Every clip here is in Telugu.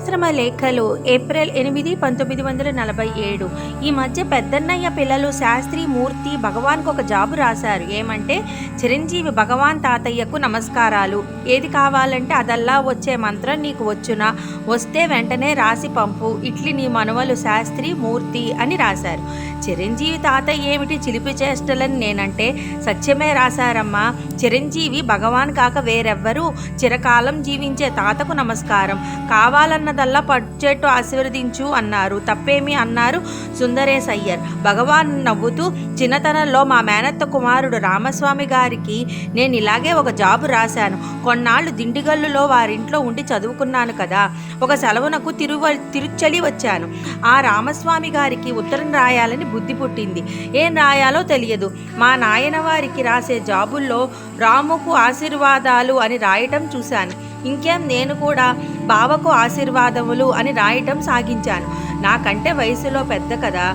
ఆశ్రమ లేఖలు ఏప్రిల్ 8, 1947. ఈ మధ్య పెద్దన్నయ్య పిల్లలు శాస్త్రి మూర్తి భగవాన్కు ఒక జాబు రాశారు. ఏమంటే, చిరంజీవి భగవాన్ తాతయ్యకు నమస్కారాలు, ఏది కావాలంటే అదల్లా వచ్చే మంత్రం నీకు వచ్చునా, వస్తే వెంటనే రాసి పంపు, ఇట్లి నీ మనవలు శాస్త్రి మూర్తి అని రాశారు. చిరంజీవి తాతయ్య ఏమిటి చిలిపి చేష్టలని నేనంటే, సత్యమే రాశారమ్మా. చిరంజీవి భగవాన్ కాక వేరెవ్వరూ, చిరకాలం జీవించే తాతకు నమస్కారం, కావాలన్నదల్లా పడ్జెట్టు ఆశీర్వదించు అన్నారు. తప్పేమి అన్నారు సుందరేశ్ అయ్యర్. భగవాన్ నవ్వుతూ, చిన్నతనంలో మా మేనత్త కుమారుడు రామస్వామి గారికి నేను ఇలాగే ఒక జాబు రాశాను. కొన్నాళ్ళు దిండిగల్లులో వారింట్లో ఉండి చదువుకున్నాను కదా. ఒక సెలవునకు తిరుచలి వచ్చాను. ఆ రామస్వామి గారికి ఉత్తరం రాయాలని బుద్ధి పుట్టింది. ఏం రాయాలో తెలియదు. మా నాయన వారికి రాసే జాబుల్లో రాముకు ఆశీర్వాదాలు అని రాయటం చూశాను. ఇంకేం నేను కూడా బావకు ఆశీర్వాదములు అని రాయటం సాగించాను. నాకంటే వయసులో పెద్ద కదా,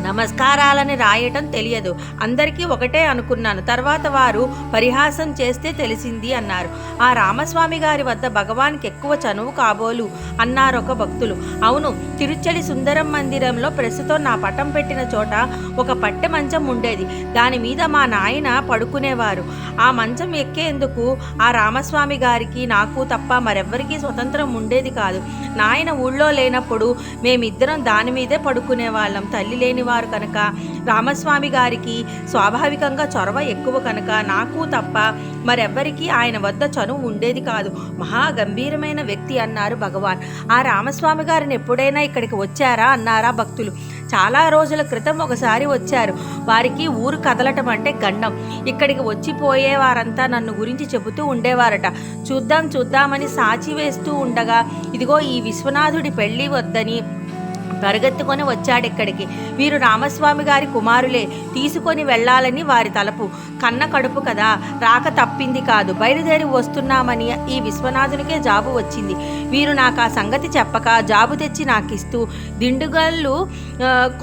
నమస్కారాలని రాయటం తెలియదు. అందరికీ ఒకటే అనుకున్నాను. తర్వాత వారు పరిహాసం చేస్తే తెలిసింది అన్నారు. ఆ రామస్వామి గారి వద్ద భగవాన్కి ఎక్కువ చనువు కాబోలు అన్నారు ఒక భక్తులు. అవును, తిరుచలి సుందరం మందిరంలో ప్రస్తుతం నా పటం పెట్టిన చోట ఒక పట్టె మంచం ఉండేది. దాని మీద మా నాయన పడుకునేవారు. ఆ మంచం ఎక్కేందుకు ఆ రామస్వామి గారికి నాకు తప్ప మరెవ్వరికీ స్వతంత్రం ఉండేది కాదు. నాయన ఊళ్ళో లేనప్పుడు మేమిద్దరం దాని మీదే పడుకునేవాళ్ళం. తల్లి లేని వారు కనుక, రామస్వామి గారికి స్వాభావికంగా చొరవ ఎక్కువ కనుక నాకు తప్ప మరెవ్వరికీ ఆయన వద్ద చనువు ఉండేది కాదు. మహా గంభీరమైన వ్యక్తి అన్నారు భగవాన్. ఆ రామస్వామి గారిని ఎప్పుడైనా ఇక్కడికి వచ్చారా అన్నారా భక్తులు. చాలా రోజుల క్రితం ఒకసారి వచ్చారు. వారికి ఊరు కదలటం అంటే గండం. ఇక్కడికి వచ్చిపోయే వారంతా నన్ను గురించి చెబుతూ ఉండేవారట. చూద్దామని సాచి వేస్తూ ఉండగా, ఇదిగో ఈ విశ్వనాథుడి పెళ్ళి వద్దని పరిగెత్తుకొని వచ్చాడిక్కడికి. వీరు రామస్వామి గారి కుమారులే, తీసుకొని వెళ్ళాలని వారి తలపు. కన్న కడుపు కదా, రాక తప్పింది కాదు. బయలుదేరి వస్తున్నామని ఈ విశ్వనాథునికే జాబు వచ్చింది. వీరు నాకు ఆ సంగతి చెప్పక జాబు తెచ్చి నాకిస్తూ, దిండుగల్లు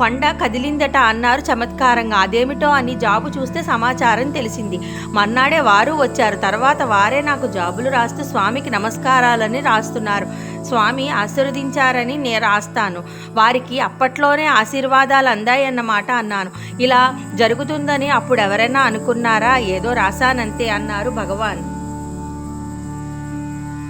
కొండ కదిలిందట అన్నారు చమత్కారంగా. అదేమిటో అని జాబు చూస్తే సమాచారం తెలిసింది. మర్నాడే వారు వచ్చారు. తర్వాత వారే నాకు జాబులు రాస్తూ స్వామికి నమస్కారాలని రాస్తున్నారు. స్వామి ఆశీర్వదించారని నేను రాస్తాను. వారికి అప్పట్లోనే ఆశీర్వాదాలు అందాయన్నమాట అన్నాను. ఇలా జరుగుతుందని అప్పుడు ఎవరైనా అనుకున్నారా? ఏదో రాశానంతే అన్నారు భగవాన్.